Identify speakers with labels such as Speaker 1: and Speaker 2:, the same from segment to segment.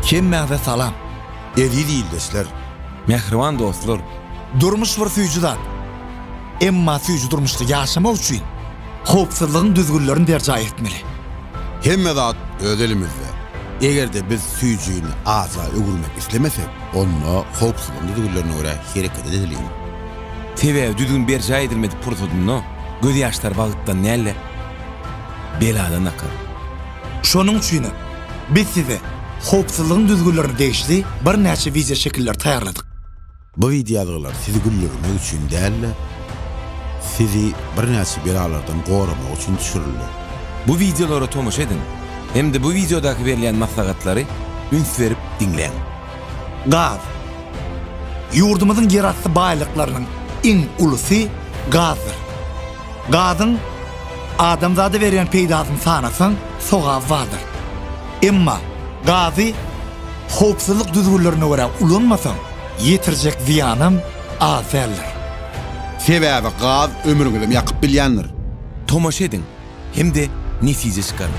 Speaker 1: Hemmäňe salam.
Speaker 2: Edi diýildesler.
Speaker 3: Mehriban dostlar.
Speaker 1: Durmuş bir süýjü zat. Emma süýjü durmuşda ýaşamak üçin howpsuzlygyň düzgünlerini derja etmeli.
Speaker 2: Hemme zat öz elimizde. Egerde biz süýjüni aza öwürmek islemesek, onu howpsuzlygyň düzgünlerine görä hereket edelim.
Speaker 3: Sebäbi düzgün berja edilmedi purtudyny. Göz ýaşlar bagtdan näle? Beladan akar.
Speaker 1: Şonuň üçin biz size howpsuzlygyň düzgünlerini degişli bir näçe video şekiller taýýarladyk.
Speaker 2: Bu videolar sizi güldürmek üçin däl, sizi bir näçe belalardan goramak üçin düşürildi.
Speaker 3: Bu videolara tomuş edin. Hem de bu videodaki verilen maslahatlary üns verip dinleyin.
Speaker 1: Gaz. Yurdumuzun yerasty baýlyklarynyň iň ulusy gazdyr. Gazyň adamzada beren peýdasyny sanasaň, soğa vardyr. Emma gazy howpsuzlyk düzgünlerine görä ulanmasaň, ýetirjek ziýanym az däldir.
Speaker 2: Sebäbi gaz ömrüňizi ýakyp bilýändir.
Speaker 3: Tomuş edin. Hem de netice çıkarın.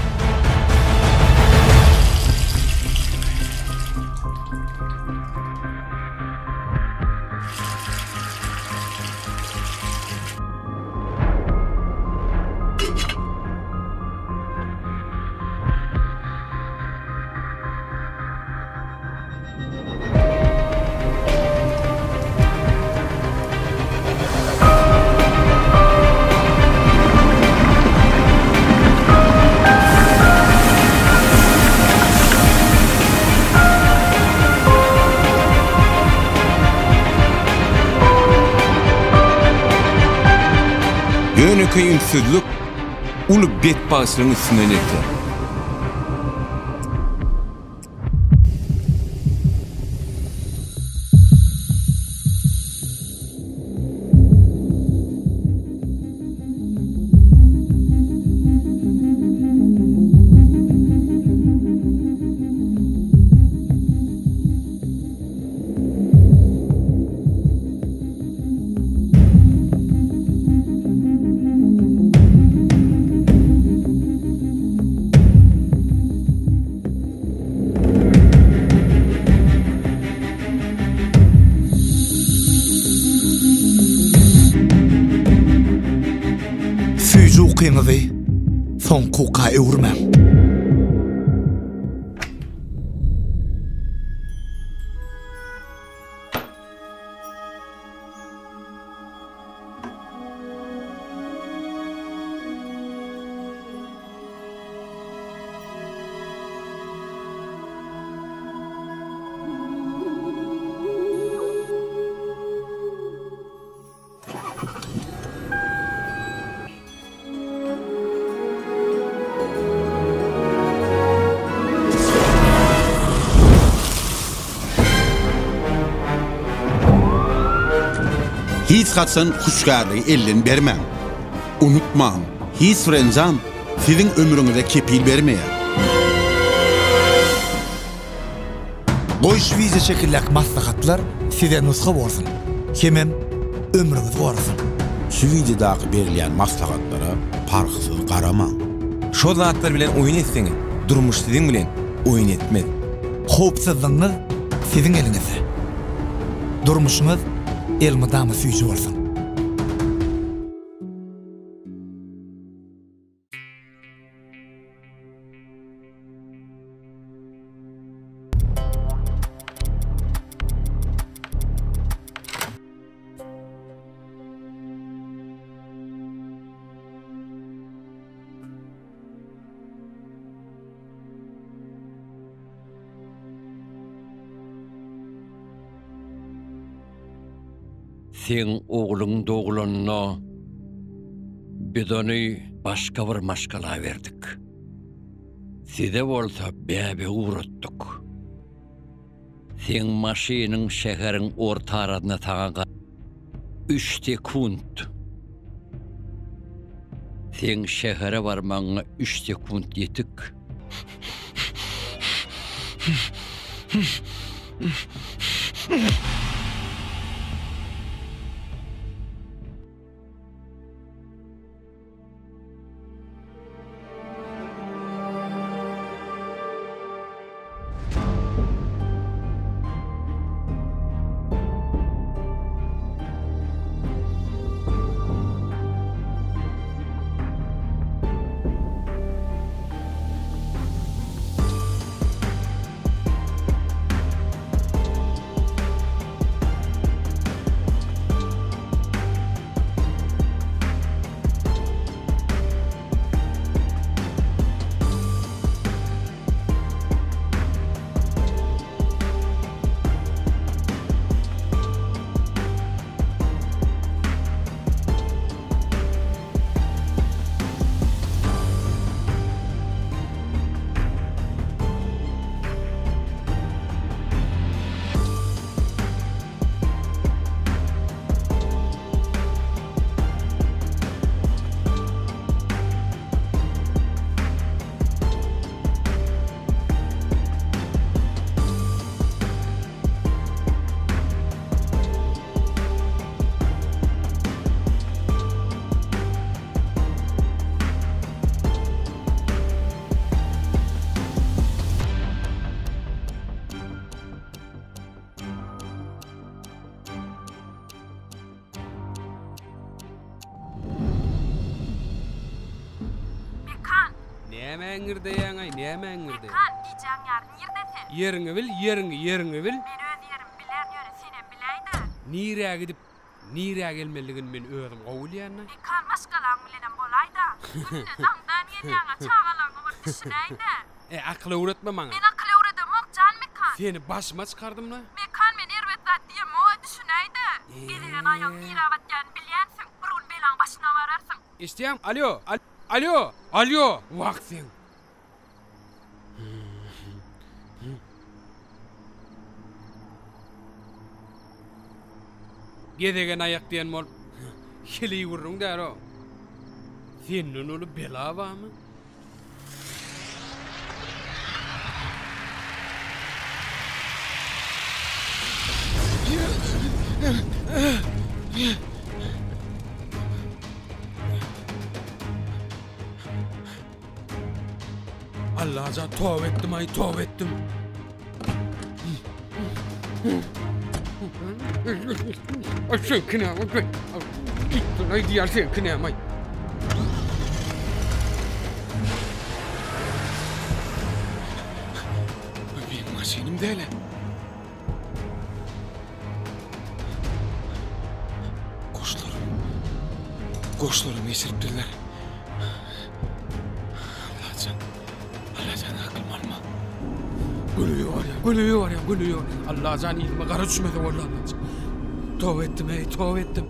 Speaker 3: Yönöke ünsüzlük ulu bet bağışlarının üstünden ekler. Süýjü ukyňyzy soň kuka öwürmem.
Speaker 2: Hiç kaçsan huşgarlığı elden bermem. Unutmam, hiç frenzam sizin ömrünüze kepil bermeýär.
Speaker 1: Goýuş video şekillek maslahatlar size nuska bolsun. Hemem ömrüňiz gorsun.
Speaker 2: Şu videodaky berilýän maslahatlara parksız garamaň.
Speaker 3: Şo zatlar bilen oýun etseňiz, durmuşsyzyň bilen oýun etmez.
Speaker 1: Howpsuzlygyňyz siziň eliňizde. Durmuşyňyz elmydamy süýjü bolsun.
Speaker 4: Sen oğlun doğulanına biz onu başka bir maşkala verdik. Size olsa bebe uğrattık. Sen maşinin şehrin orta aradına tağa 3 sekund. Sen şehre varmağına 3 sekund yetik.
Speaker 5: Nämäňirde ýaňay, nämäňirde?
Speaker 6: Kan, diýjäň ýar, nirdesin?
Speaker 5: Ýeriňi bil, ýeriňi bil.
Speaker 6: Men öz ýerim bilen ýöre sinem bileýdi.
Speaker 5: Nirä gidip, nirä gelmeligini men özüm gowulýanna.
Speaker 6: Kan başgalaň bilen bolaýda. Günne dağdan ýerňe çağalaňy bir düşünäýdi.
Speaker 5: Akly öwretme maňa.
Speaker 6: Men akly öwredem, jan mekan.
Speaker 5: Seni başyma çykardymmy?
Speaker 6: Mekan men erwetdat diýem, o düşünäýdi. Geliren aýaň nirä batýan bilýänsiň, burun belaň başyna bararsyň.
Speaker 5: Eşdiýäň? Alo, alo, alo, wagtyň. Gedegen ayak diýen bol. Hili gurrun däro. Senin olu bela bamy? Allah'a tövbe ettim, ay tövbe ettim. Aşağı kine ama ben. Gittin ay diğer sen kine ama. Benim maşinim de hele. Koşlarım esiriptirler. Allah'can akılım alma. Gülüyor. Allah'can ilme kara düşmedi vallahi Allah'can. Tövbe ettim.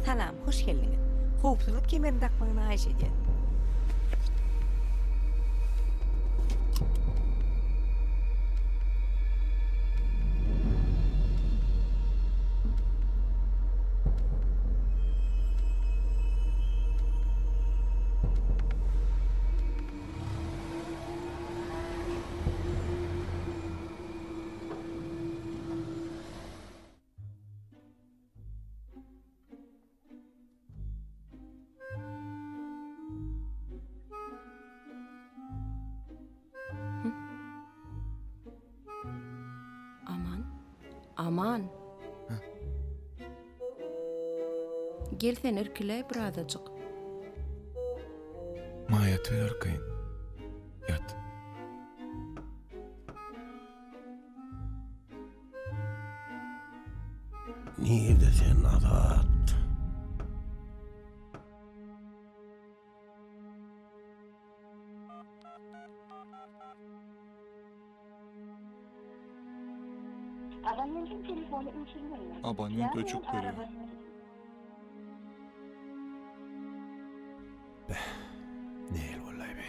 Speaker 7: Salam, hoş geldiniz. Howpsuzlyk kemerini takmagyny aýş edýär. Aman. Gel sen irkile birazajyk.
Speaker 3: Maya tüýerkeň. Yat.
Speaker 8: Nerede sen Azat?
Speaker 9: Abonent öçük görüyor.
Speaker 8: Neyl vallahi be.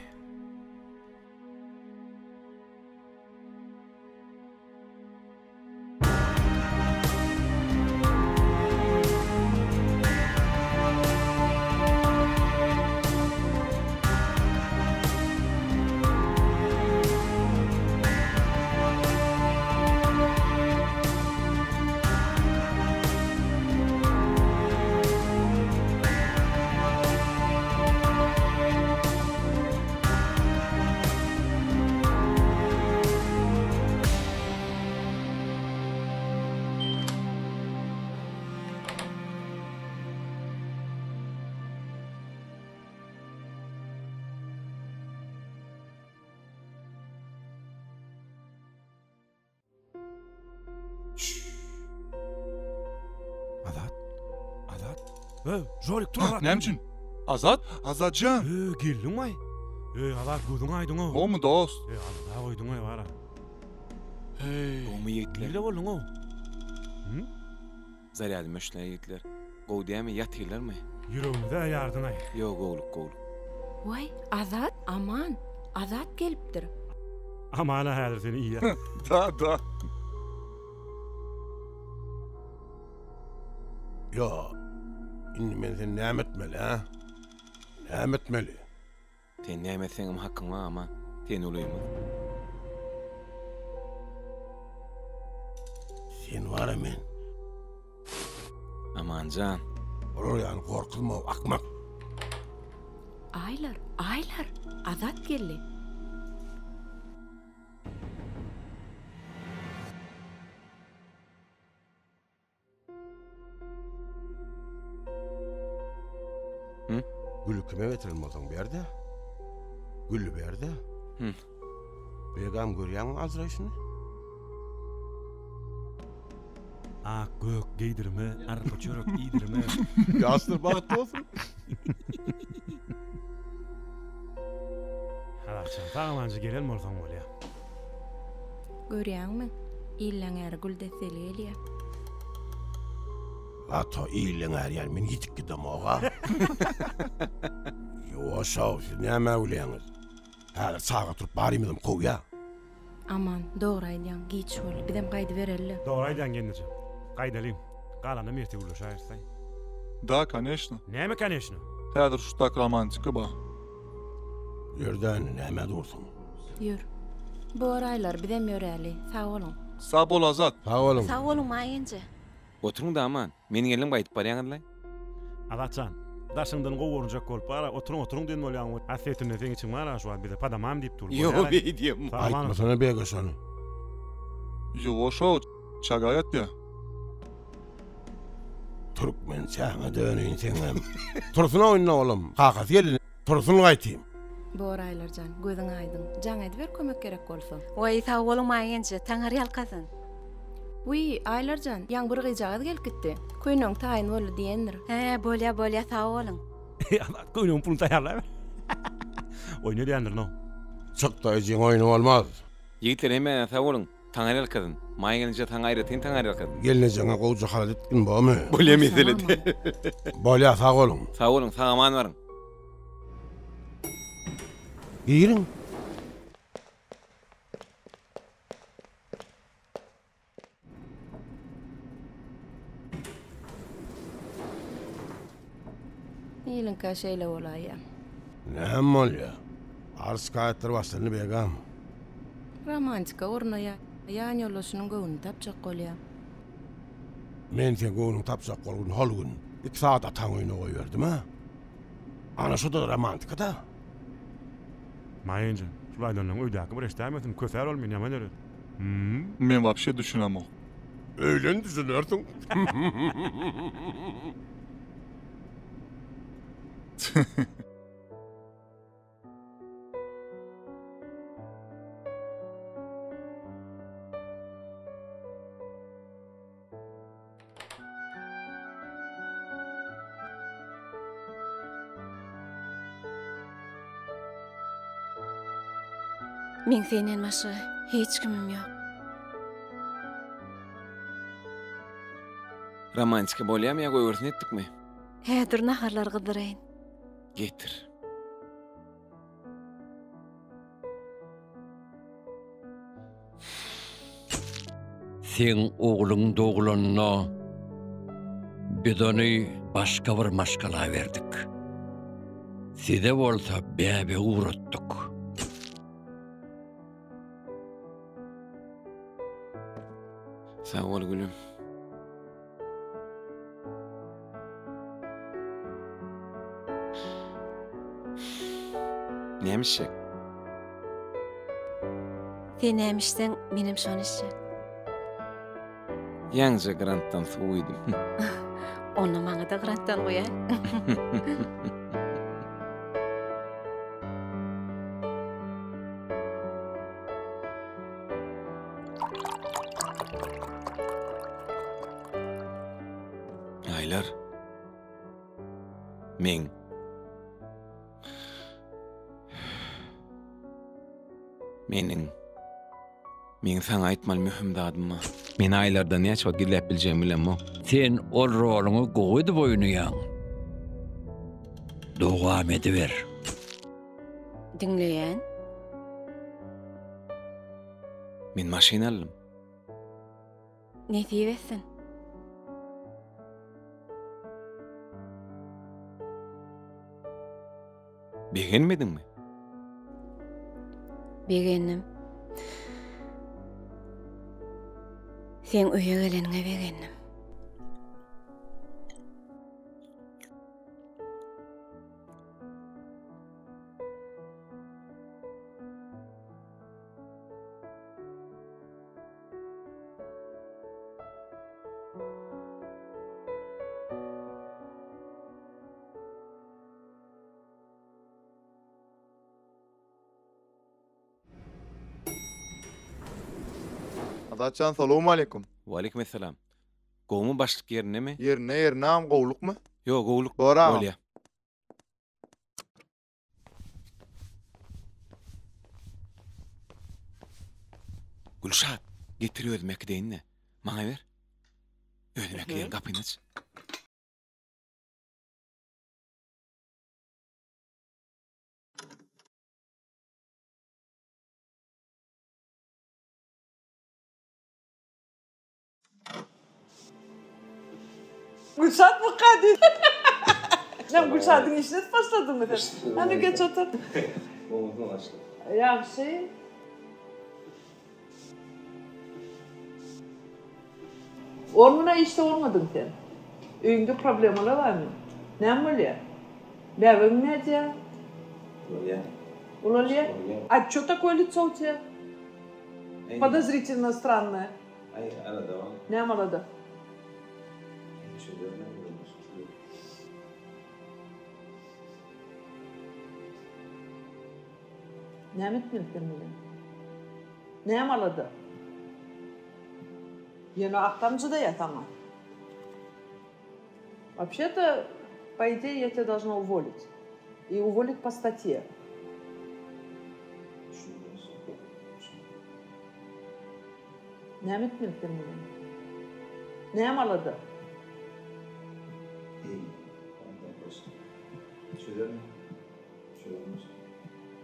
Speaker 10: Jolik dur.
Speaker 9: Nämçin? Azat? Azatcan.
Speaker 10: Geldin ay. Azat gözüň aýdyň o.
Speaker 9: O mu dost?
Speaker 10: Allah koyduň ay bara.
Speaker 9: Hey.
Speaker 3: O mu yekler?
Speaker 10: Nerede boldun o?
Speaker 3: Zaryady möşle yekler. Gowdyamy ýatyrlar mı?
Speaker 10: Yüreğimde ýardyn ay.
Speaker 3: Ýok, gowluk.
Speaker 7: Vay, Azat, aman. Azat gelipdir.
Speaker 10: Amana häzir seni iyi.
Speaker 9: Da.
Speaker 8: Yo. Inni men sen näme etmeli ha? Näme etmeli?
Speaker 3: Sen näme etseňim hakkyň var ama sen ulymy.
Speaker 8: Sen var men.
Speaker 3: Aman can.
Speaker 8: Olur yani korkulma akmak.
Speaker 7: Aylar. Azat geldi.
Speaker 8: Gülü kime getirelim olsan berde? Gülü berde. Begam görýän azraýşyny?
Speaker 10: Ak gök giydirme, arpa çörek giydirme.
Speaker 8: Ýaşdyr bagtda bolsun.
Speaker 10: Halakçan, tağmanjy gelen bolsaň bolýa.
Speaker 7: Görýärmi? İllaňar gül deseli elýär.
Speaker 8: Ato iýleň her ýer men ýitip gidem oga. Ýoşaw, siz näme öýleňiz? Häzir saga turup barymydym goýa.
Speaker 7: Aman, dogry aýdýan, giç bol, bidem gaýdy berelli.
Speaker 10: Dogry aýdýan gendiçe. Gaýdalym. Galany merti ulaşaýsy.
Speaker 9: Da, конечно.
Speaker 10: Näme конечно?
Speaker 9: Häzir şu tak romantika ba.
Speaker 8: Ýerden näme dursun?
Speaker 7: Ýür. Bu araýlar bidem ýöreli, sag bolun.
Speaker 9: Sağ bol Azat.
Speaker 8: Sag bolun.
Speaker 7: Sag bolun maýynjy.
Speaker 3: Oturuň da aman. Meniň elim gaýdyp barýanlar.
Speaker 10: Azatçan, daşyňdan gowurunjak bolup bara, oturuň diýen bolýan. Asetine seň için mara şu an bide padamam diýip dur.
Speaker 3: Ýok, beýdiem.
Speaker 8: Aýtmasana begaşany.
Speaker 9: Ýoşaw, çagaýat ya.
Speaker 8: Türkmen çaňa dönýin seňem. Tursun oýna oğlum. Kakasy gelin. Tursun gaýtym.
Speaker 7: Bu araýlar jan, gözüň aýdyn. Jaň edip kömek gerek bolsa.
Speaker 11: Vay, sag bolun maýynjy, taňar ýalkasyn.
Speaker 7: Wi, aýlar jan, ýaň bir gyjagat gelip gitdi. Köýnüň taýyn bolu diýendir.
Speaker 11: Bolýa, sag bolun.
Speaker 10: Azat köýnüň pulun taýýarlar. Oýna diýendir no.
Speaker 8: Çykda ejiň oýna bolmaz.
Speaker 3: Ýigitler hemme sag bolun. Taňar ýalkadyn. Maýa gelince taň aýratyn, taňar ýalkadyn.
Speaker 8: Gelne jaňa gowja halat etdim bomy?
Speaker 3: Bolýa meselede.
Speaker 8: Bolýa sag bolun.
Speaker 3: Sag bolun, sag aman baryň.
Speaker 8: Girin.
Speaker 7: Ýylyň kaşeýle bolaýa.
Speaker 8: Näme bolýa? Arskaýtdyr başlaryny begam.
Speaker 7: Romantika ornaya, ýan ýollaşynyň göwüni tapjak bolýa.
Speaker 8: Men sen göwüni tapjak bolgun hol gün 2 saat taň oýna goýberdim ha. Ana şu da romantika da.
Speaker 10: Maýynjy, şulaýdan öýdäki bir eşdämedim, köser bolmaýan ýaman eder.
Speaker 9: Men вообще düşünemok.
Speaker 8: Öýlen düşünersiň.
Speaker 11: Men senden başga hiç kimim yok.
Speaker 3: Romantika bolýam ya goýursyn etdikmi?
Speaker 11: Häzir naharlar gydyraýyn.
Speaker 3: Getir.
Speaker 4: Sen oğlun doğulanına bedeni başka bir maşkala verdik. Side bolsa bäbe uğrattık.
Speaker 3: Sağ ol gülüm. Nämişik?
Speaker 11: Sen nämişden benim şonuşy.
Speaker 3: Ýaňja grantdan suwydym.
Speaker 11: Onu maňa da grantdan goýar.
Speaker 3: Aylar. Men sana aýtmal mühim dadyma. Men aýlarda näçe wagt gidip biljegim bilenmi?
Speaker 4: Sen ol roluňy goýdy boýnuýaň. Dowam ediber.
Speaker 11: Dinleýän.
Speaker 3: Men maşina aldım.
Speaker 11: Ne diýersin?
Speaker 3: Beğenmedinmi?
Speaker 11: Beğendim. Sen öýe geleniňe beğendim.
Speaker 12: Adaçan, salamu aleykum.
Speaker 3: Waleyküm esselam. Gowmy başlyk ýerinemi?
Speaker 12: Ýernäm gowlukmy?
Speaker 3: Ýok, gowluk
Speaker 12: Bora.
Speaker 3: bolýa. Gülşat, getir özmek deýinne. Maňa ber. Özmek diýen gapyny aç.
Speaker 13: Gülşat mı kadın? Ben Gülşat'ın işine başladım mı? Hani geç otur. Yaxşı. Ormuna işte olmadın sen. Öýüňde problemler barmy? Näme bolýar? Bäbim näde? Bolýar. А чё такое лицо у тебя? Подозрительно странное. Näme alada? Näme etmedin bilen? Näme alada? Ýene aktamjyda ýatama. Вообще-то, по идее, я тебя должна уволить. И уволить по статье. Näme etmedin bilen? Näme alada?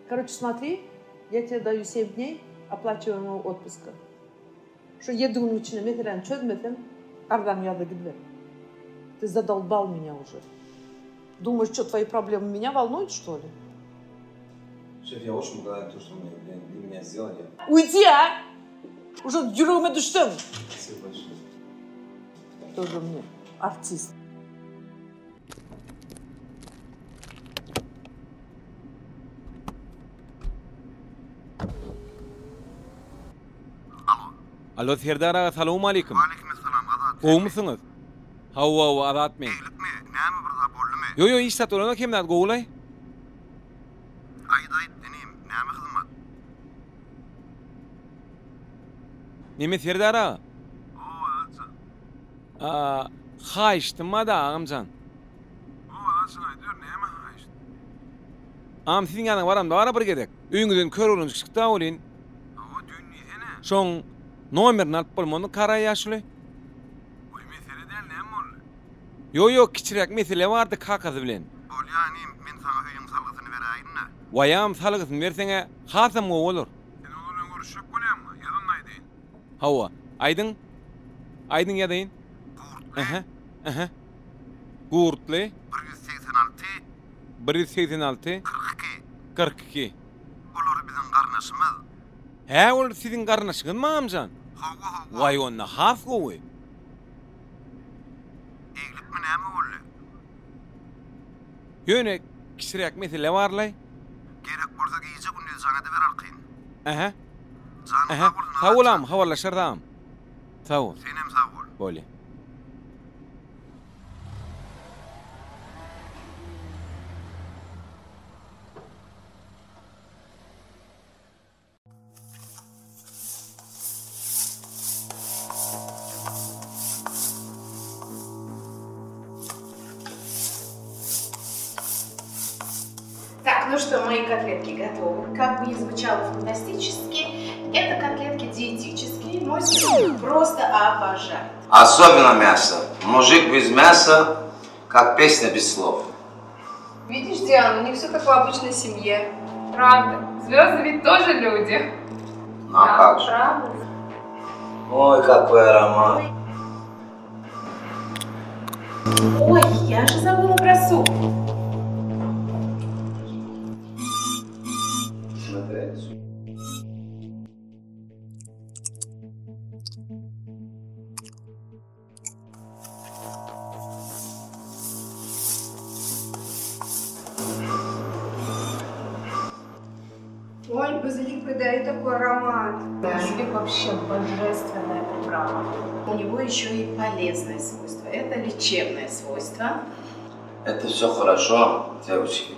Speaker 13: Короче, смотри, я тебе даю 7 дней оплачиваемого отпуска. Что 7 günün içinde mesela çözmedin, ardam yada gidip. Ты задолбал меня уже. Думаешь, что твои проблемы меня волнуют, что ли?
Speaker 14: Шеф, я очень благодарен за то, что вы меня сделали.
Speaker 13: Уйди, а! Уже yüreğime düştüm.
Speaker 14: Спасибо большое.
Speaker 13: Тоже мне артист.
Speaker 3: Alo Serdar ağa, salamu aleykum.
Speaker 15: Aleykümselam, Azat.
Speaker 3: Gowmusyňyz? Hawa, Azat men.
Speaker 15: Eýlikmi? Näme bir zap boldymy?
Speaker 3: Yo, iş satýarlar kimler gowlay?
Speaker 15: Aýt, denim, näme hyzmat?
Speaker 3: Neme Serdar ağa?
Speaker 15: O, Azat.
Speaker 3: Haýyşdyma da ağamjan.
Speaker 15: O, Azat, aýdyr, näme haýyşdy?
Speaker 3: Am siziň ýanyňa baram da bara bir gedek. Öýüňizden kör bolan çykda bolyn. Şoň nomerini alyp bolmany kara ýaşly.
Speaker 15: Oy mesele däl näme boldy?
Speaker 3: Yo kiçirek mesele bardy kakazy bilen.
Speaker 15: Bolýany men sana öýüň salgysyny beräýin-de.
Speaker 3: Wayam salgysyny berseňe hasam o bolar.
Speaker 15: Sen onu bilen görüşüp bolýarmy? Ýa-da näýdin?
Speaker 3: Hawa, aýdyň ýa-daýyn. Aha. Gurtly 186 42.
Speaker 15: Olar biziň garnaşymyz.
Speaker 3: Hä, ol siziň garnaşyňyzmy amjan? Vay onna has gowy.
Speaker 15: Eglikmi näme boldy?
Speaker 3: Ýöne kiçirek mesele barly.
Speaker 15: Gerek bolsa giýje gündüz sana da berarkyn.
Speaker 3: Aha. Sag bolam, habarlaşardam. Sag bol.
Speaker 15: Sen hem sag bol.
Speaker 3: Bolýa.
Speaker 7: Так, ну что, мои котлетки готовы. Как бы ни звучало фантастически, это котлетки диетические. Мой супруг просто обожает.
Speaker 16: Особенно мясо. Мужик без мяса, как песня без слов.
Speaker 7: Видишь, Диана, у них все как в обычной семье. Правда. Звезды ведь тоже люди.
Speaker 16: Ну а как же?
Speaker 7: Правда.
Speaker 16: Ой, какой аромат.
Speaker 7: Ой, я же забыла про суп.
Speaker 16: Смотреть.
Speaker 7: Ой, базилик придает такой аромат. Базилик вообще божественная приправа. У него еще и полезное свойство. Это лечебное свойство.
Speaker 16: Это все хорошо, девочки.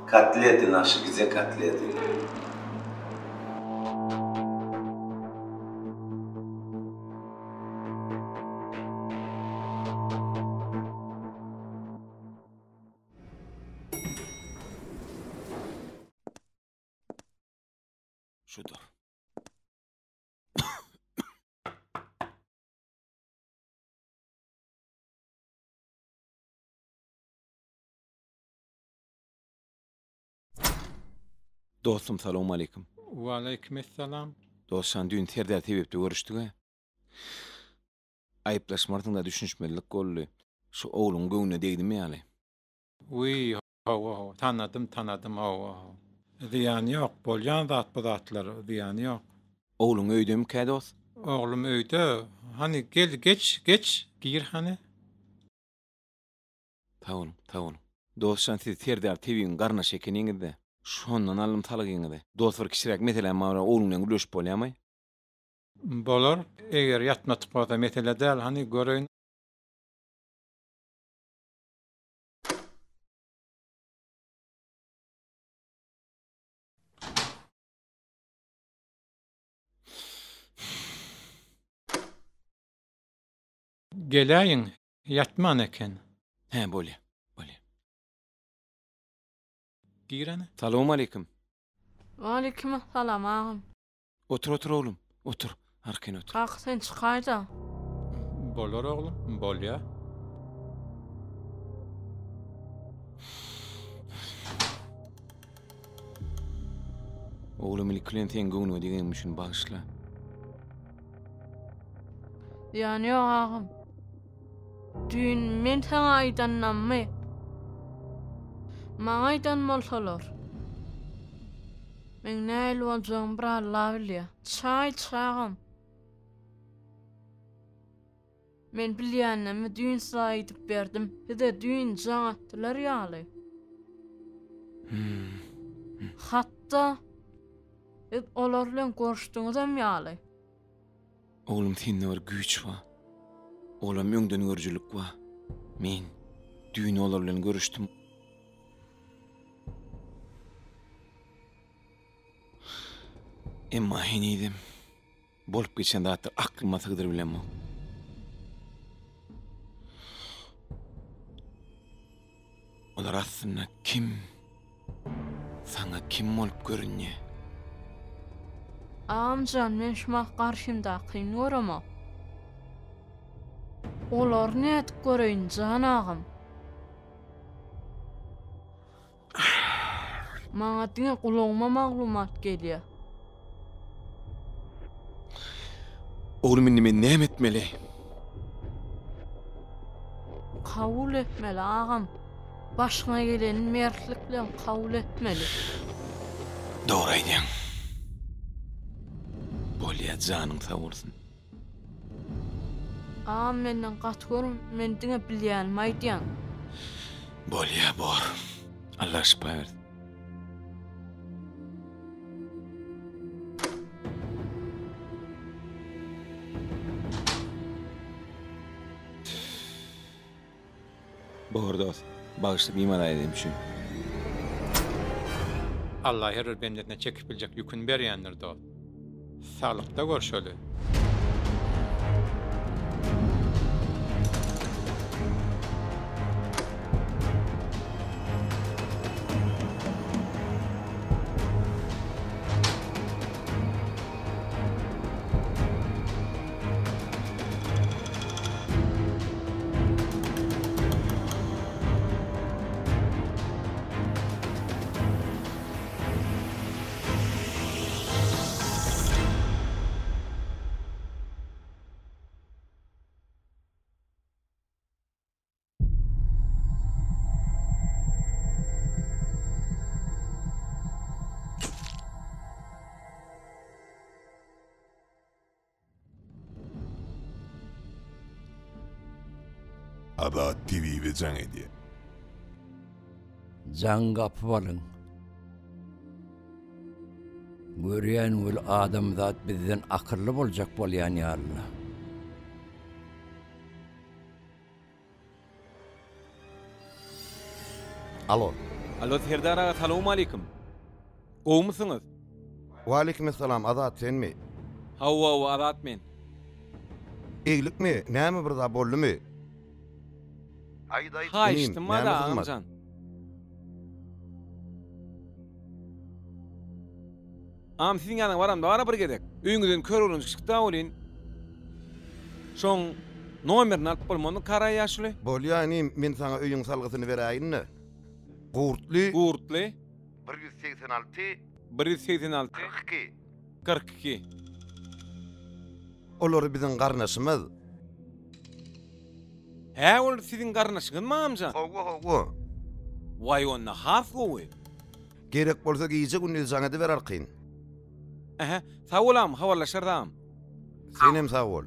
Speaker 16: Котлеты наши, где котлеты?
Speaker 3: Şudur. Dostum, salamu aleykum.
Speaker 5: Wa aleykümselam.
Speaker 3: Dostan dün terder tebepde görüşdük. Ayıplaşmardyň-da düşünşmelilik boldy. Şu oğlum göňüne degdimi ýaly?
Speaker 5: Uy, hawa, tanadym, hawa. Ziýany ýok, bolýan zat bu zatlar, ziýany ýok.
Speaker 3: Oğlum öýdemi kä dost?
Speaker 5: Oğlum öýde. Hani gel, geç, gir hani.
Speaker 3: Taýyn. Dostan siz terder tebiň garnaş ekeniňizde. Şondan alym talagyňyzy. Dost bir kişirek mesele mara oğlumdan güleşip bolýarmy?
Speaker 5: Bolar. Eger ýatmatyp bolsa mesele däl, hani göreýin. Geläýin, ýatman eken.
Speaker 3: He, bolýa.
Speaker 5: Girene.
Speaker 3: Salamu aleykum.
Speaker 6: Aleykümselam ağam.
Speaker 3: Otur oğlum. Otur. Arkaýyn otur.
Speaker 6: Kalk sen çıkaýda.
Speaker 5: Bolar oğlum, bolýa.
Speaker 3: Oğlum klientin göňüne degen müşün bağışla.
Speaker 6: Yani ýok ağam. Dün men sana aýdanmmy? Maňa aýdan bolsalar. Men näil boljagyny bir Allah bilýär. Çağım. Men bilýänmi dün saýdyp berdim. Hede dün jaňatdylar ýaly. Hatda olar bilen görüşdiňizem ýaly.
Speaker 3: Oğlum sende bir güç var. Oğlum öňden görjülik var. Men dün olar bilen görüşdüm. Emma henidim. Bolup geçen dağıtlar aklıma sığdır bilemem. Olar aslında kim? Sana kim olup görünye?
Speaker 6: Amcan men şumaq qarşımda qyn görama. Olar ne etip göreyin canağım. Maňa diňe gulagyma maglumat gelýär.
Speaker 3: Oğlum men näme etmeli?
Speaker 6: Kabul etmeli ağam. Başına gelen mertlik bilen kabul etmeli.
Speaker 3: Doğru aýdýaň. Bolýa janyň sag bolsun.
Speaker 6: Ağam menden gat görüm, men diňe bilýänmeýdýän.
Speaker 3: Bolýa bor. Allah şifa bersin. Bor dost. Bağışlayıp iman edeyim şu.
Speaker 5: Allah her bendetine çekip bilecek yükün berýändir do. Sağlıkta görşeli.
Speaker 8: Adat TV ve Can Hediye.
Speaker 4: Can kapı balın. Görýän ol adam zat bizden akıllı boljak bolýan ýaly.
Speaker 2: Alo.
Speaker 3: Alo Serdar ağa, salamu aleykum. Gowmusyňyz?
Speaker 2: Wa aleykumussalam, Adat senmi?
Speaker 3: Hawa Adat men.
Speaker 2: Eglikmi? Näme bir zat boldymy?
Speaker 3: Haýyşdym da amcan. Am siziň ýanyňa baramda bara bir gedek. Öýüňizden kör urun çykda bolyn. Şoň nomerini alyp bolmany karaý ýaşly.
Speaker 2: Bolýany men sana öýüň salgysyny beräýinmi? Gurtly. 186 42. Olary biziň garnaşymyz.
Speaker 3: Hä, ol siziň garnaşyňyzmy amjan?
Speaker 2: Hawa.
Speaker 3: Why onna has gowy?
Speaker 2: Gerek bolsa giýje günni jaňady berarkyn.
Speaker 3: Aha, sag bolam, habarlaşardam.
Speaker 2: Senem sag bol.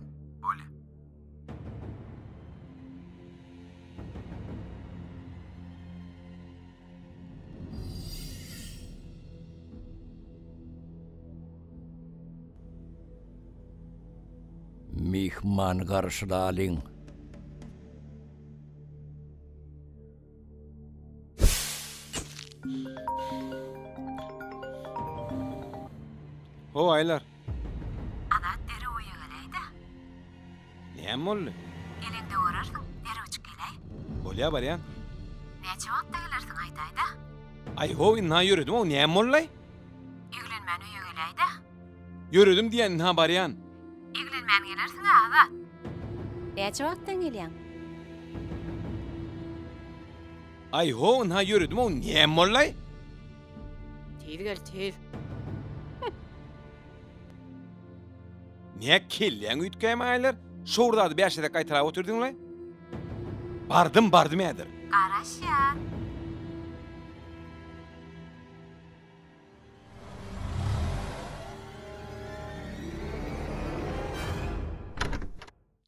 Speaker 4: Mihman garşylalyň.
Speaker 3: Ho aylar.
Speaker 11: Adat dere uya gelayda.
Speaker 3: Näme boldy?
Speaker 11: Elinde uğrarsyň, dere uçup gelay.
Speaker 3: Bolýa barýan.
Speaker 11: Neçe wagtda gelersiň aýtaýda?
Speaker 3: Ay ho, inna yürüdüm, o näme bollay?
Speaker 11: Eglenmän uya gelayda.
Speaker 3: Yürüdüm diýen inna barýan.
Speaker 11: Eglenmän gelersiň Adat. Neçe wagtdan gelýän?
Speaker 3: Ay ho, inna yürüdüm, o näme bollay?
Speaker 11: Tez gel, tez.
Speaker 3: Näme kelýän üýtkäm aýlar? Şourda bir şeýle gaýtara oturdyňlar. Bardım ýadyr.
Speaker 11: Garaşya.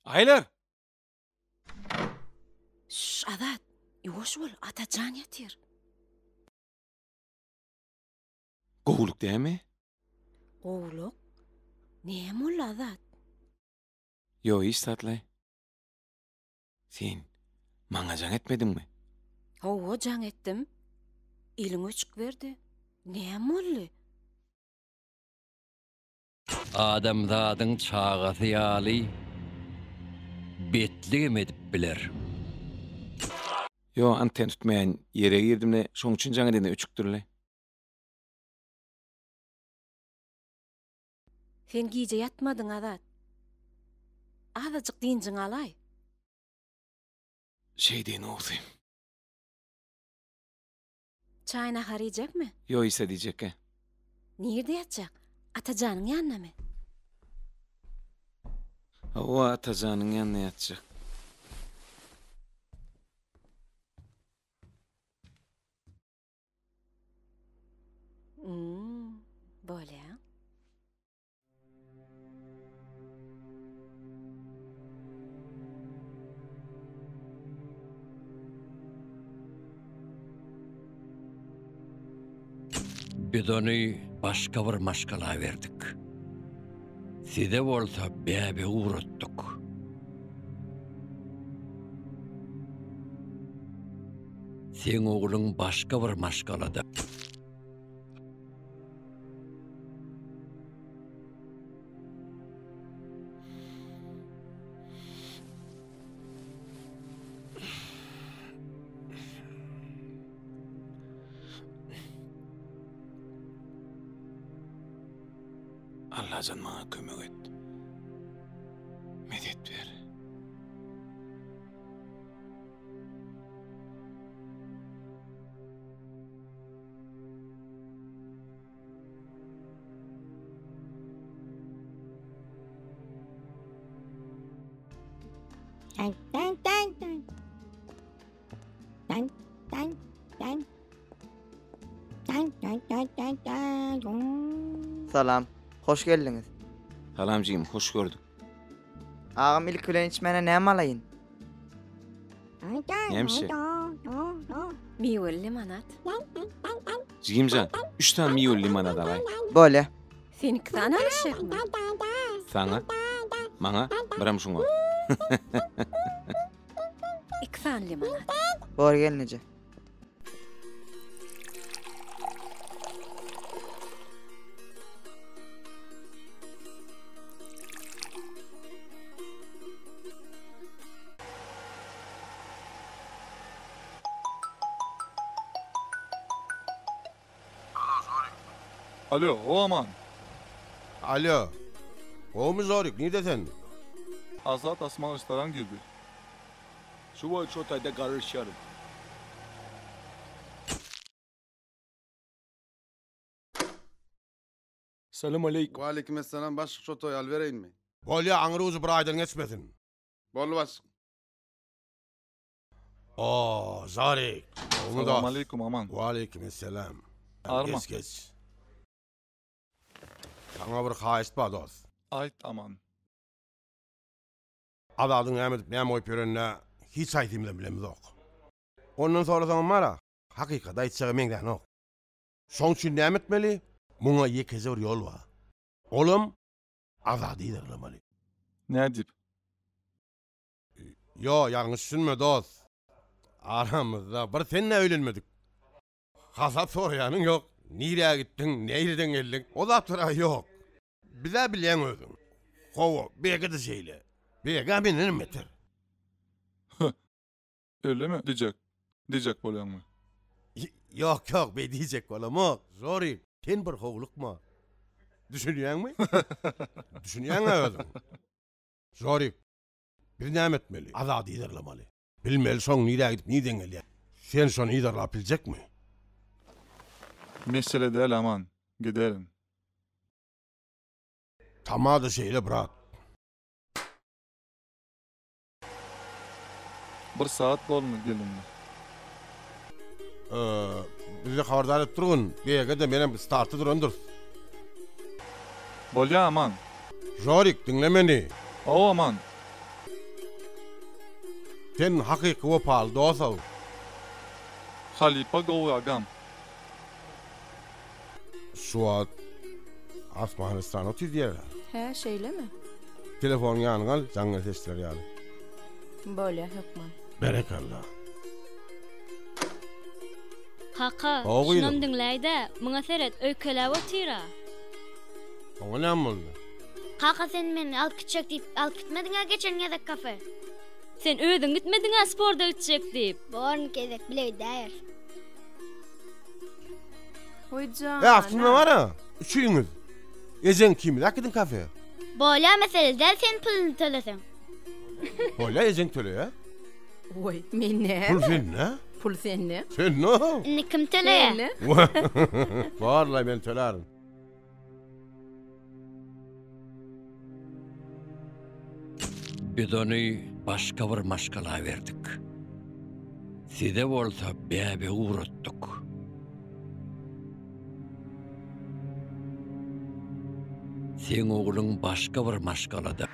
Speaker 3: Aýlar.
Speaker 11: Adat, ýoş bol, ata jan ýetir.
Speaker 3: Gowluk diými?
Speaker 11: Gowluk? Näme ol Adat?
Speaker 3: Yo, istatlay. Sen maňa jaň etmedingmi?
Speaker 11: Hawa jaň etdim. Eliň öçük berdi. Näme boldy?
Speaker 4: Adamzadyň çagasy ýaly betligim edip biler.
Speaker 3: Yo, anten tutmayan yere girdimle, şoň üçin jaň edende öçükdürle.
Speaker 11: Sen giýje ýatmadyň Azat. Azajyk diňjiň alay.
Speaker 3: Şeyden oğuzayım.
Speaker 11: Çayna harayacakmy?
Speaker 3: Yo ise diyecek he.
Speaker 11: Nerede yatacak? Atacağının yanına mı?
Speaker 3: O atacağının yanına yatacak.
Speaker 11: Böyle ya.
Speaker 4: Biz onu başka bir maşkala verdik. Side bolsa bäbe uğrattık. Sen oğlun başka bir maşkalada.
Speaker 3: Allah can bana kömek et. Medet ver.
Speaker 17: Salam, hoş geldiniz.
Speaker 3: Salamcığım, hoş gördük.
Speaker 17: Ağam ilk gülen içmene ne malayın?
Speaker 3: Nemşe?
Speaker 11: Miyol limonat.
Speaker 3: Cigimcan, 3 tane miyol limonat alay.
Speaker 17: Böyle.
Speaker 11: Sen 2 tane alışacak mı?
Speaker 3: Sana, bana, bıram şunu.
Speaker 11: 2 tane limonat.
Speaker 17: Bor gelince.
Speaker 9: Alo, o aman.
Speaker 8: Alo. O mu Zorik, ne desen?
Speaker 9: Azat Asman restoran girdi.
Speaker 18: Şu boy çotayda karışarım. Selam aleyküm.
Speaker 2: Wa aleykümselam, başyk şotoy al vereyinmi?
Speaker 8: Bolya aňyry uzy bir aýdan geçmesin.
Speaker 2: Bol başyk.
Speaker 8: Oo, Zorik.
Speaker 9: Selam aleyküm aman.
Speaker 8: Wa aleykümselam.
Speaker 9: Arma.
Speaker 8: Geç. Sana bir haýyş bar dost.
Speaker 9: Ayt aman.
Speaker 8: Adadyň ämedip näme oýup ýörenne hiç aýtymdan bilemiz ok. Ondan sonra zaman mara, hakykat aýtsaga meňden ok. Şoň üçin näme etmeli? Muňa ýeke zor ýol bar. Olum azady ýerlemeli.
Speaker 9: Nädip?
Speaker 8: Yo, ýalňyş düşünme dost. Aramyzda bir senle öýlenmedik. Hasap soraýanyň ýok. Nire gittin, neýreden geldin? O zaptyra ýok. Bize bilen özüň. Howa, bege de şeýle. Bege meni meter.
Speaker 9: Öyle mi? Diyecek bolýarmy?
Speaker 8: Yok yok, be diyecek bolamok. Zorik, sen bir howlukma. Düşünýäňmi? Düşünýäňmi özüň? Zorik, bir näme etmeli? Azady ýerlemeli. Bilmeli soň nire gidip niden gelýär. Sen şonu ýerlap biljekmi?
Speaker 9: Mesele değil aman. Gidelim.
Speaker 8: Tamam da şeyle bırak.
Speaker 9: Bir saat bolmy gelinme.
Speaker 8: Bizi haberdar et durun. Bege de menem startı durundur.
Speaker 9: Bolya aman.
Speaker 8: Zorik, dinle meni.
Speaker 9: O aman.
Speaker 8: Sen hakyky opal dosaw.
Speaker 9: Halipa gowy agam.
Speaker 8: Suat Asmanistan otur diýer.
Speaker 11: He, şeyle mi?
Speaker 8: Telefon ýanyňa al, jaňa sesler ýaly.
Speaker 11: Böyle hukman.
Speaker 8: Berekallah.
Speaker 19: Kaka,
Speaker 8: Oğlum.
Speaker 19: şunam dinleýde, muňa seret öýkeläp otyra.
Speaker 8: Oňa näme boldy?
Speaker 19: Kaka sen meni alyp gitjek diýip alyp gitmediňä geçen ýa-da kafe. Sen öýdüň gitmediňä sporda gitjek diýip. Born gezek bileýär.
Speaker 11: Hoycan.
Speaker 8: Aslında var ha, üçüňiz. Ejen kimi dakidin kafe?
Speaker 19: Bola meselede sen pulunu tölesin.
Speaker 8: Bola ejen töle ya.
Speaker 11: Oy, men ne?
Speaker 8: Pul sen ne?
Speaker 11: Pul sen ne?
Speaker 8: Sen no?
Speaker 19: Ne kim töle?
Speaker 8: Vallahi ben tölerim.
Speaker 4: Biz onu başka bir maşkala verdik. Side bolsa bäbe uğrattık. Sen oğlun başka bir maşkalada.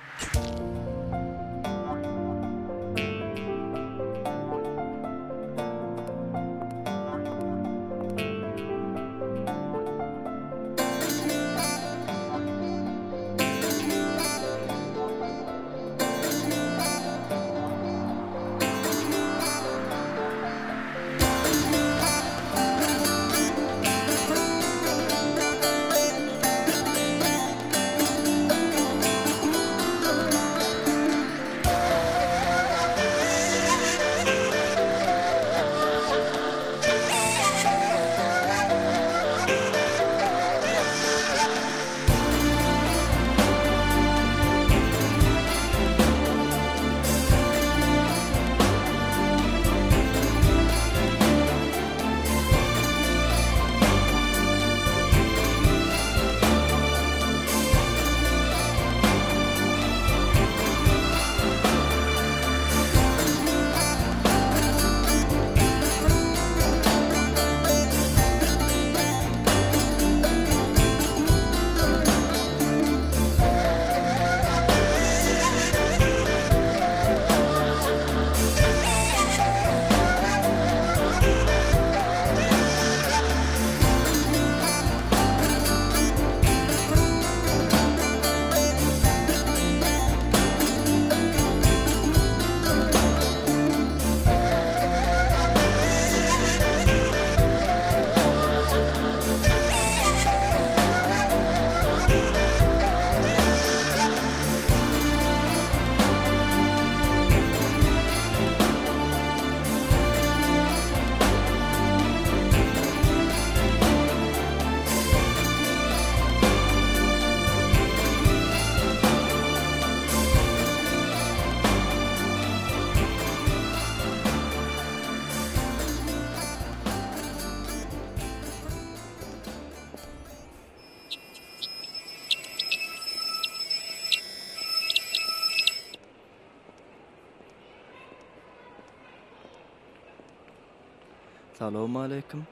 Speaker 20: Selamun aleyküm.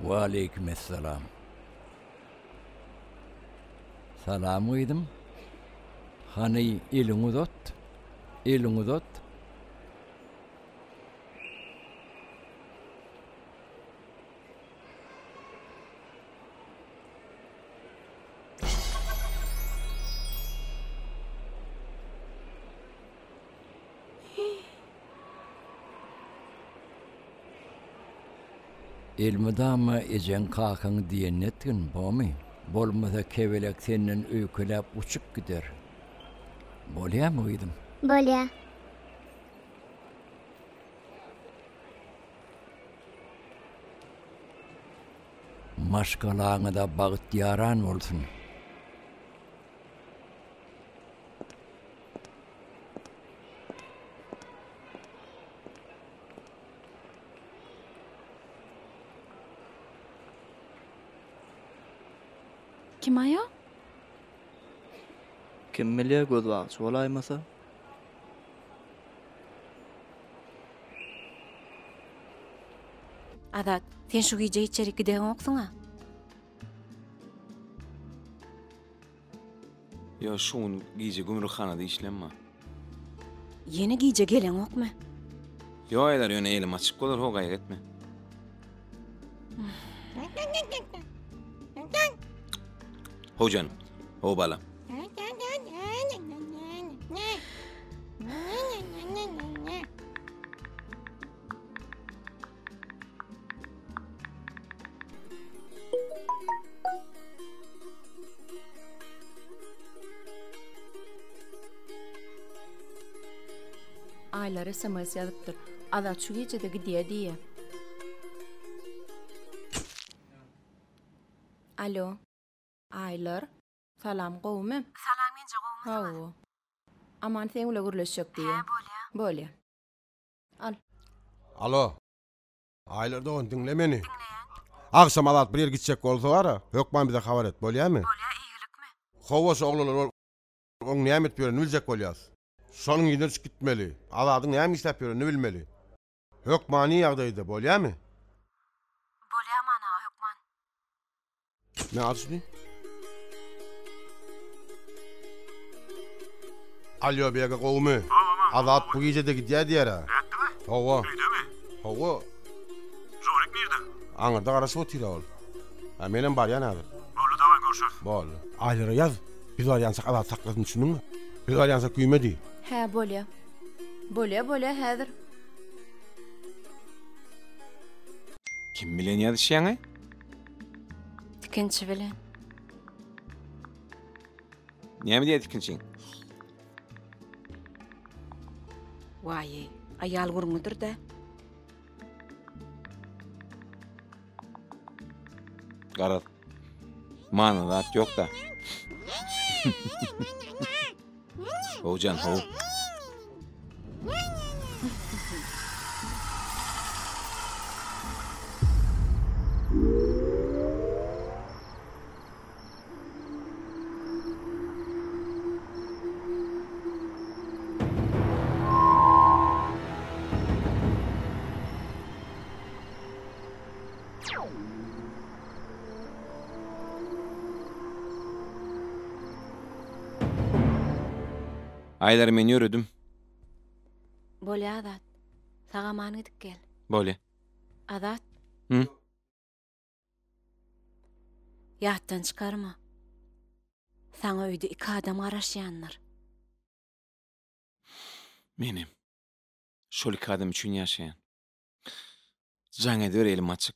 Speaker 4: Ve aleykümselam. Salam edin. Hani elini tut. Elini tut. Elmidama ejen kakın diyenetkin bomi. Bolmasa kevelek senin öykülep uçup gider. Bolya mıydım?
Speaker 19: Bolya.
Speaker 4: Maşkalağına da bağıt yaran olsun.
Speaker 11: Kim ayo?
Speaker 20: Kim bilýär göz bagçy bolaýmasa?
Speaker 11: Adat, sen şu gece içeri gidegen oksuňa?
Speaker 3: Ya şuň gije gümrükhanada işlenme.
Speaker 11: Yeni gece gelen okma?
Speaker 3: Yo aylar yöne elim açık bolar ho gaýyk etme. Ho canım, ho bala.
Speaker 11: Aylar SMS yazıptır. Adat şu gecede gidiyor diye. Alo.
Speaker 21: Aylar. Salam gowmem.
Speaker 6: Salam gence gowmum.
Speaker 21: Hawo. Aman sen ule gürleşecek diye. Bolya. Al.
Speaker 8: Alo. Aylarda on dinle meni. Akşam alat bir yer gidecek olsa var ha. Hökman bize haber et. Bolya mı?
Speaker 6: Bolya iyilik mi?
Speaker 8: Kovası oğlular on nimet bir ne bilecek bolyas. Sonun gider gitmeli. Aladın ne işlep bir ne bilmeli. Hökmani yağdaydı. Bolya mı?
Speaker 6: Bolya mana hökman.
Speaker 8: Ne adı? Alo bega kovmu. Adat bu gece de gidiyor diye ha. Hava. Hava.
Speaker 15: Zorik nerede?
Speaker 8: Anırda karası otira ol. Ha benim var ya nadir.
Speaker 15: Bollu davan görüşür.
Speaker 8: Bol. Aylara yaz. Biz var yansak adat sakladın düşündün mü? Biz var yansak küymedi.
Speaker 21: He bolya. Bolya hazır.
Speaker 3: Kim bilen ýazyşýaňy?
Speaker 11: Tikinçi bilen.
Speaker 3: Näme diýär tikinçiň?
Speaker 11: Waýy, ayal gurmudur da.
Speaker 3: Garat. Mana zat ýok da. Hojan ho. Aylar men yürüdüm.
Speaker 11: Bolya adat. Sağa many gidip gel.
Speaker 3: Bolya.
Speaker 11: Adat.
Speaker 3: Hı?
Speaker 11: Yattan çıkarma. Sana öýde 2 adam araşýanlar.
Speaker 3: Menim. Şol 2 adam üçin ýaşaýan. Jaňa dör elim açyk.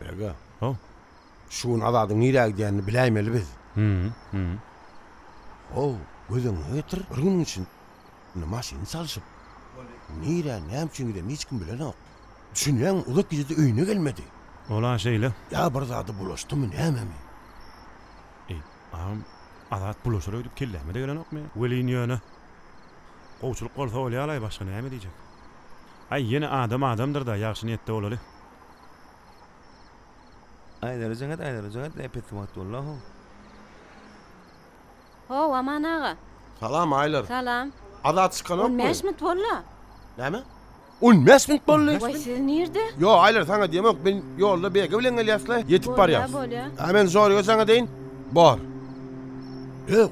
Speaker 8: Bega. Ha. Şuun adadın nire gidýänini biläýmeli biz. O, gözüň getir, rüňün için. Maşyny salşyp. Nire, näme üçin gidýän hiç kim bilenok. Düşünýän uzak gijede öýüne gelmedi.
Speaker 10: Ola şeýle.
Speaker 8: Ya bir zady bulaşdymy näme?
Speaker 10: Adat bulaşyr öýdüp kelläme degenokmy? Welin ýöne. Gowçuluk bolsa bolýarly, başga näme diýjek? Ay ýene adamdır da ýaxşy niýetde bolaly.
Speaker 22: Aylara jangat epetmat wallahu.
Speaker 11: Ho, aman ağa.
Speaker 8: Salam Aylar.
Speaker 11: Salam.
Speaker 8: Adat çıkanok mu?
Speaker 11: 15 minut bolla.
Speaker 8: Näme? 15 minut bolly.
Speaker 11: Way siz nerede?
Speaker 8: Yo Aylar sana diýemek ben ýolda bege bilen gelýäsler, ýetip barýar.
Speaker 11: Bolya.
Speaker 8: Hemen Zorga sana deyin. Bar.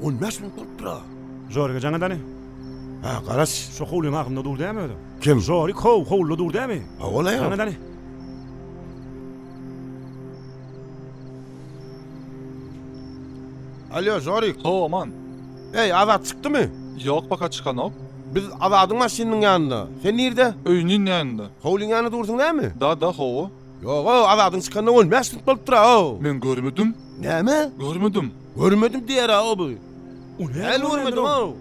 Speaker 8: 15 minut bolupdyr.
Speaker 10: Zorga jaňa dany?
Speaker 8: Ha, garaş.
Speaker 10: Şu howlyň agymda dur däme ödüm.
Speaker 8: Kim?
Speaker 10: Zorik howly dur däme?
Speaker 8: Ha, ola ýa.
Speaker 10: Jaňa dany.
Speaker 8: Alo Zorik.
Speaker 9: Ho aman.
Speaker 8: Hey, adat çıktı mı?
Speaker 9: Yok baka çıkanok.
Speaker 8: Biz adadın maşininin yanında. Sen nerede?
Speaker 9: Öýünün ýanynda.
Speaker 8: Howlyň yanında dursun näme?
Speaker 9: Da howo.
Speaker 8: Yok, o adadın çıkandan olmaz mı bolupdyr o?
Speaker 9: Men görmedim.
Speaker 8: Näme?
Speaker 9: Görmedim.
Speaker 8: Görmedim diýer o bu. Näme görmedim o?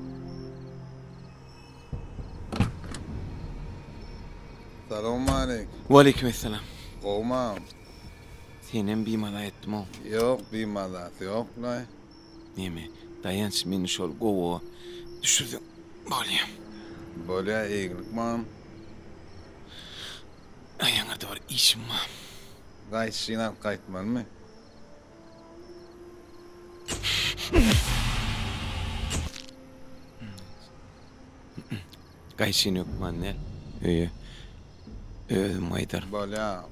Speaker 12: Salamu aleykum.
Speaker 3: Waleykümselam.
Speaker 12: Gowmam.
Speaker 3: Senem bimada etdim o.
Speaker 12: Yok bimada, yok lan.
Speaker 3: Näme? Dayanç meni şol gowo düşürdüň. Bolya.
Speaker 12: Bolya iyilik mam.
Speaker 3: Aýaňa da bir işim var.
Speaker 12: Gaýşyna gaýtmanmy?
Speaker 3: Gaýşyn ýok manne. Öýe. Öýüm aýdar.
Speaker 12: Bolya.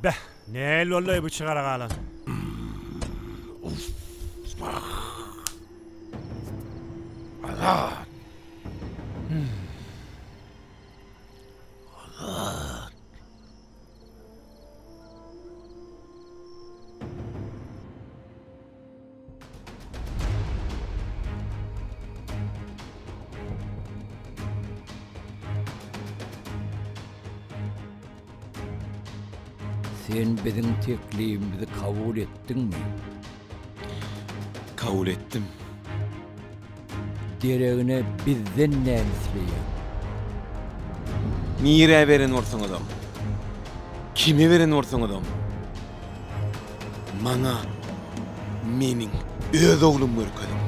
Speaker 10: Bäh, näl bollaý bu çygara galan.
Speaker 8: Allah.
Speaker 4: Sen bizim teklifimizi kabul etdinmi?
Speaker 3: Kabul etdim.
Speaker 4: Deregine bizden nämisleýär?
Speaker 3: Nire beren orsaň adam? Kime beren orsaň adam? Mana meniň öz oglum görkezim.